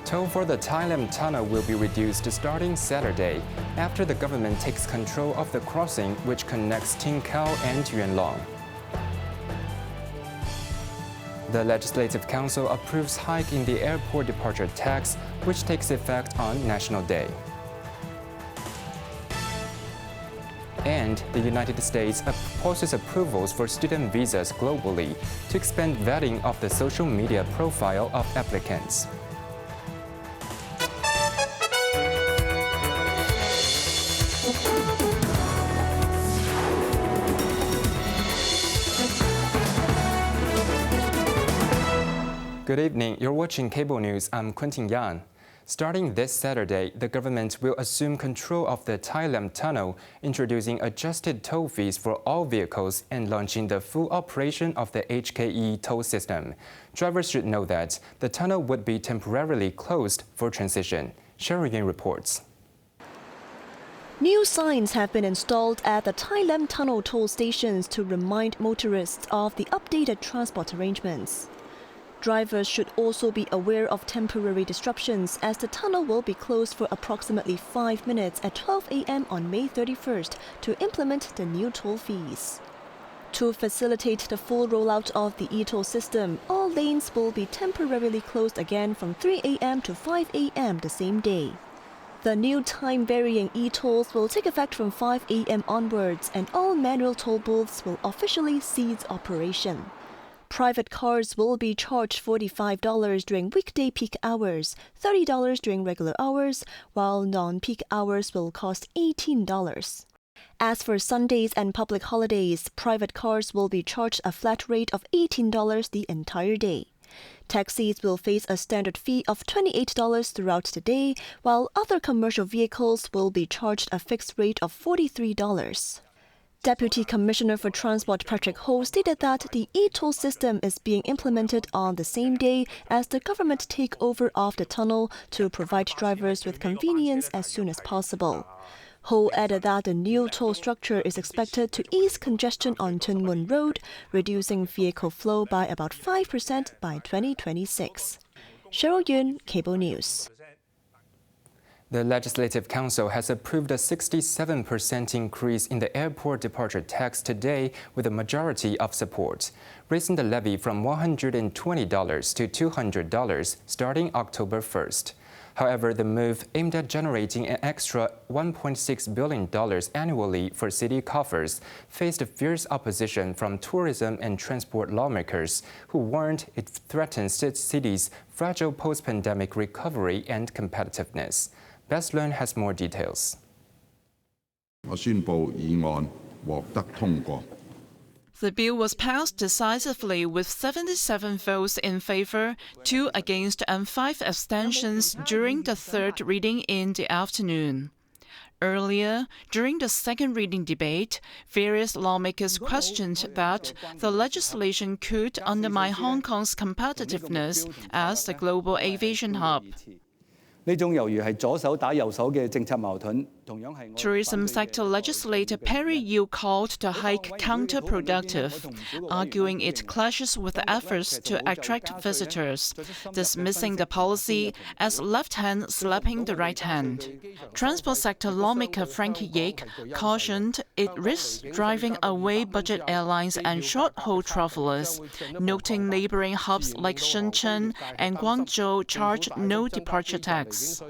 Toll for the Tai Lam Tunnel will be reduced starting Saturday after the government takes control of the crossing which connects Ting and Yuen Long. The Legislative Council approves hike in the airport departure tax, which takes effect on National Day. And the United States pauses approvals for student visas globally to expand vetting of the social media profile of applicants. Good evening, you're watching Cable News. I'm Quentin Yan. Starting this Saturday, the government will assume control of the Tai Lam Tunnel, introducing adjusted toll fees for all vehicles and launching the full operation of the HKE toll system. Drivers should know that the tunnel would be temporarily closed for transition. Sheridan reports. New signs have been installed at the Tai Lam Tunnel toll stations to remind motorists of the updated transport arrangements. Drivers should also be aware of temporary disruptions as the tunnel will be closed for approximately 5 minutes at 12 a.m. on May 31st to implement the new toll fees. To facilitate the full rollout of the e-toll system, all lanes will be temporarily closed again from 3 a.m. to 5 a.m. the same day. The new time-varying e-tolls will take effect from 5 a.m. onwards, and all manual toll booths will officially cease operation. Private cars will be charged $45 during weekday peak hours, $30 during regular hours, while non-peak hours will cost $18. As for Sundays and public holidays, private cars will be charged a flat rate of $18 the entire day. Taxis will face a standard fee of $28 throughout the day, while other commercial vehicles will be charged a fixed rate of $43. Deputy Commissioner for Transport Patrick Ho stated that the e-toll system is being implemented on the same day as the government takeover of the tunnel to provide drivers with convenience as soon as possible. Ho added that the new toll structure is expected to ease congestion on Tuen Mun Road, reducing vehicle flow by about 5% by 2026. Cheryl Yun, Cable News. The Legislative Council has approved a 67% increase in the airport departure tax today with a majority of support, raising the levy from $120 to $200 starting October 1st. However, the move aimed at generating an extra $1.6 billion annually for city coffers faced fierce opposition from tourism and transport lawmakers who warned it threatens the city's fragile post-pandemic recovery and competitiveness. Best Learn has more details. 我宣布議案獲得通過。 The bill was passed decisively with 77 votes in favor, 2 against and 5 abstentions during the third reading in the afternoon. Earlier, during the second reading debate, various lawmakers questioned that the legislation could undermine Hong Kong's competitiveness as a global aviation hub. Tourism sector legislator Perry Yu called the hike counterproductive, arguing it clashes with efforts to attract visitors, dismissing the policy as left hand slapping the right hand. Transport sector lawmaker Frankie Yake cautioned it risks driving away budget airlines and short-haul travelers, noting neighboring hubs like Shenzhen and Guangzhou charge no departure tax.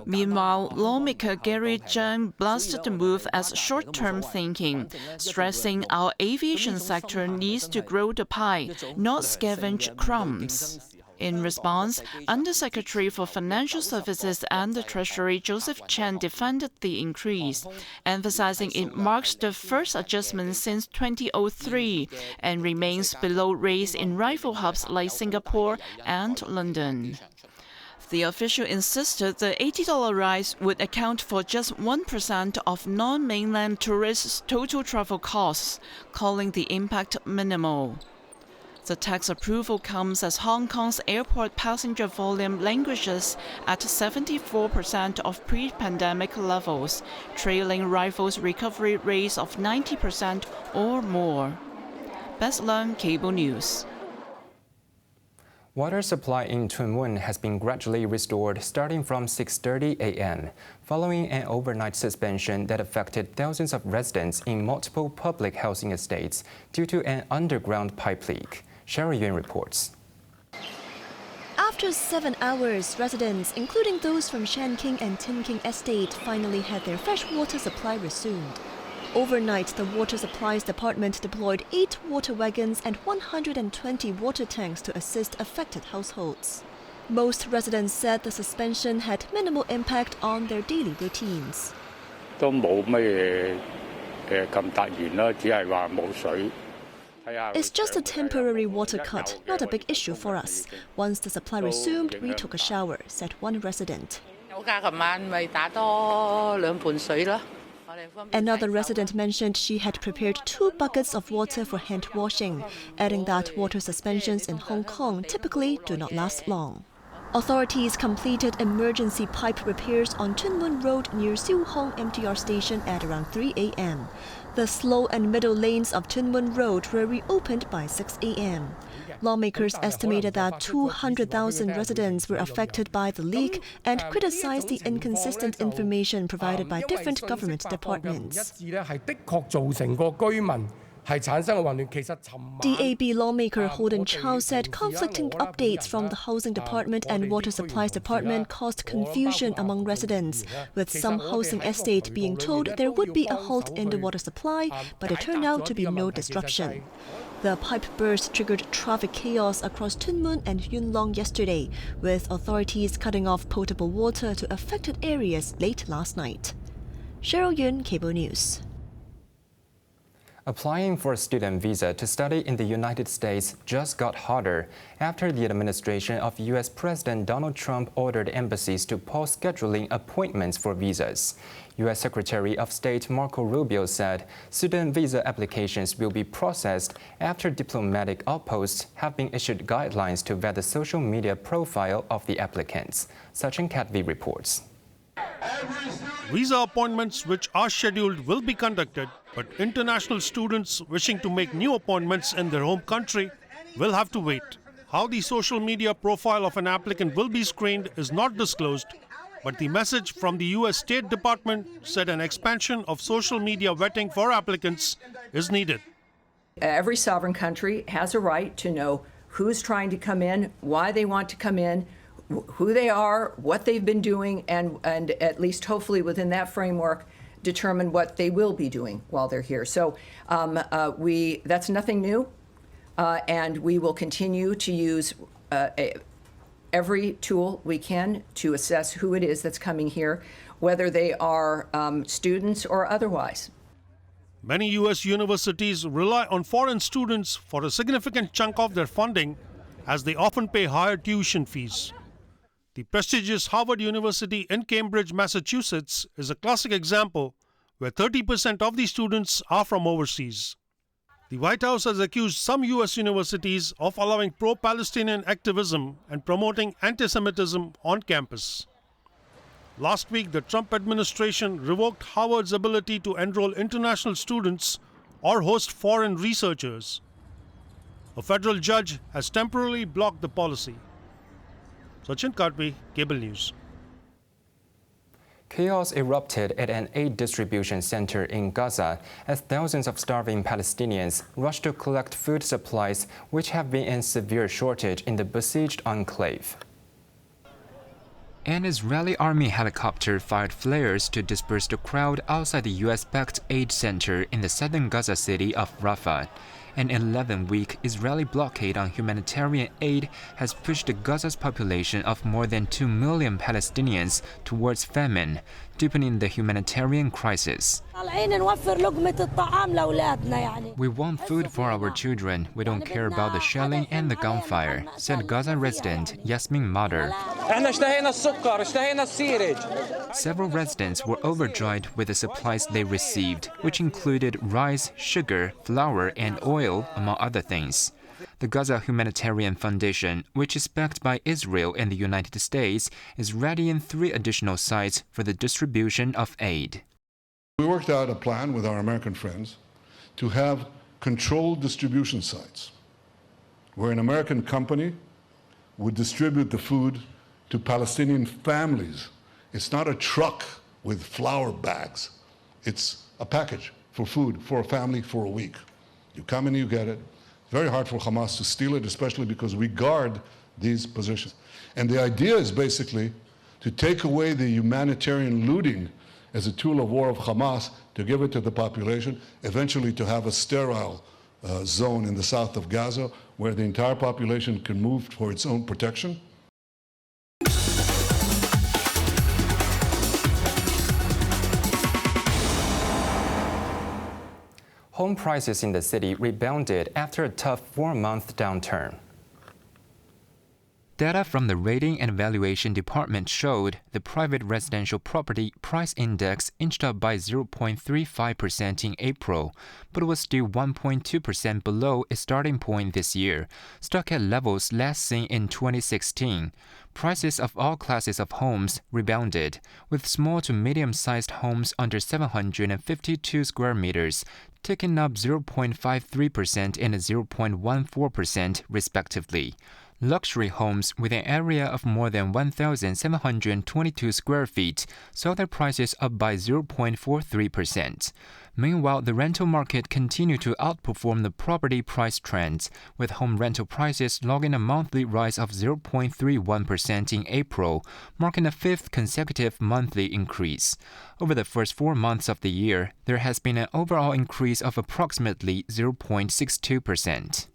Meanwhile, lawmaker Gary Zhang blasted the move as short-term thinking, stressing our aviation sector needs to grow the pie, not scavenge crumbs. In response, Undersecretary for Financial Services and the Treasury Joseph Chen defended the increase, emphasizing it marks the first adjustment since 2003 and remains below rates in rival hubs like Singapore and London. The official insisted the $80 rise would account for just 1% of non-mainland tourists' total travel costs, calling the impact minimal. The tax approval comes as Hong Kong's airport passenger volume languishes at 74% of pre-pandemic levels, trailing rivals' recovery rates of 90% or more. Best Learn Cable News. Water supply in Tuen Mun has been gradually restored starting from 6:30 a.m. following an overnight suspension that affected thousands of residents in multiple public housing estates due to an underground pipe leak. Yuen reports. After 7 hours, residents, including those from Shan King and Tin King Estate, finally had their fresh water supply resumed. Overnight, the Water Supplies Department deployed 8 water wagons and 120 water tanks to assist affected households. Most residents said the suspension had minimal impact on their daily routines. It's just a temporary water cut, not a big issue for us. Once the supply resumed, we took a shower, said one resident. Another resident mentioned she had prepared 2 buckets of water for hand washing, adding that water suspensions in Hong Kong typically do not last long. Authorities completed emergency pipe repairs on Tuen Mun Road near Siu Hong MTR station at around 3 a.m. The slow and middle lanes of Tuen Mun Road were reopened by 6 a.m. Lawmakers estimated that 200,000 residents were affected by the leak and criticized the inconsistent information provided by different government departments. DAB lawmaker Holden Chow said conflicting updates from the Housing Department and Water Supplies Department caused confusion among residents, with some housing estate being told there would be a halt in the water supply, but it turned out to be no disruption. The pipe burst triggered traffic chaos across Tuen Mun and Yuen Long yesterday, with authorities cutting off potable water to affected areas late last night. Yuen, Cable News. Applying for a student visa to study in the United States just got harder after the administration of U.S. President Donald Trump ordered embassies to pause scheduling appointments for visas. U.S. Secretary of State Marco Rubio said student visa applications will be processed after diplomatic outposts have been issued guidelines to vet the social media profile of the applicants. Sachin Kadvi reports. Visa appointments which are scheduled will be conducted, but international students wishing to make new appointments in their home country will have to wait. How the social media profile of an applicant will be screened is not disclosed, but the message from the U.S. State Department said an expansion of social media vetting for applicants is needed. Every sovereign country has a right to know who's trying to come in, why they want to come in, who they are, what they've been doing, and at least hopefully within that framework, determine what they will be doing while they're here. So that's nothing new, and we will continue to use every tool we can to assess who it is that's coming here, whether they are students or otherwise. Many U.S. universities rely on foreign students for a significant chunk of their funding, as they often pay higher tuition fees. The prestigious Harvard University in Cambridge, Massachusetts, is a classic example where 30% of the students are from overseas. The White House has accused some U.S. universities of allowing pro-Palestinian activism and promoting anti-Semitism on campus. Last week, the Trump administration revoked Harvard's ability to enroll international students or host foreign researchers. A federal judge has temporarily blocked the policy. Sachin Kadvi, Cable News. Chaos erupted at an aid distribution center in Gaza as thousands of starving Palestinians rushed to collect food supplies, which have been in severe shortage in the besieged enclave. An Israeli army helicopter fired flares to disperse the crowd outside the U.S.-backed aid center in the southern Gaza city of Rafah. An 11-week Israeli blockade on humanitarian aid has pushed Gaza's population of more than 2 million Palestinians towards famine, deepening the humanitarian crisis. We want food for our children. We don't care about the shelling and the gunfire, said Gaza resident Yasmin Mader. Several residents were overjoyed with the supplies they received, which included rice, sugar, flour, and oil, among other things. The Gaza Humanitarian Foundation, which is backed by Israel and the United States, is readying 3 additional sites for the distribution of aid. We worked out a plan with our American friends to have controlled distribution sites where an American company would distribute the food to Palestinian families. It's not a truck with flour bags. It's a package for food for a family for a week. You come and you get it. Very hard for Hamas to steal it, especially because we guard these positions. And the idea is basically to take away the humanitarian looting as a tool of war of Hamas, to give it to the population, eventually to have a sterile zone in the south of Gaza where the entire population can move for its own protection. Home prices in the city rebounded after a tough 4-month downturn. Data from the Rating and Valuation Department showed the private residential property price index inched up by 0.35% in April, but was still 1.2% below its starting point this year, stuck at levels last seen in 2016. Prices of all classes of homes rebounded, with small to medium-sized homes under 752 square meters ticking up 0.53% and 0.14% respectively. Luxury homes with an area of more than 1,722 square feet saw their prices up by 0.43%. Meanwhile, the rental market continued to outperform the property price trends, with home rental prices logging a monthly rise of 0.31% in April, marking a 5th consecutive monthly increase. Over the first 4 months of the year, there has been an overall increase of approximately 0.62%.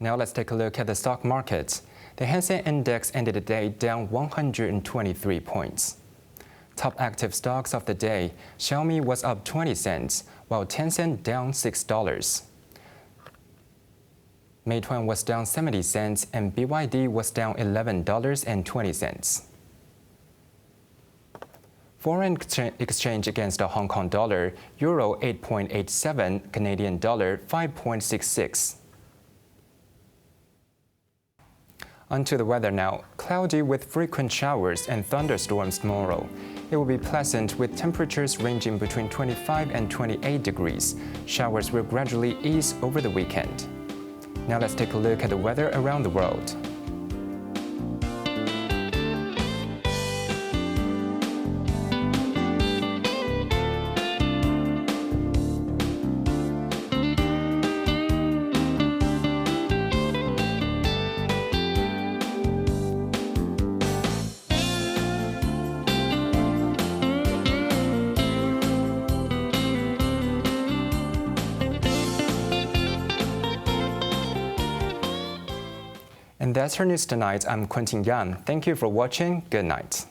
Now let's take a look at the stock market. The Hang Seng Index ended the day down 123 points. Top active stocks of the day, Xiaomi was up 20 cents, while Tencent down $6. Meituan was down 70 cents and BYD was down $11.20. Foreign exchange against the Hong Kong dollar, Euro 8.87, Canadian dollar 5.66. Onto the weather now. Cloudy with frequent showers and thunderstorms tomorrow. It will be pleasant with temperatures ranging between 25 and 28 degrees. Showers will gradually ease over the weekend. Now let's take a look at the weather around the world. And that's our news tonight. I'm Quentin Yan. Thank you for watching. Good night.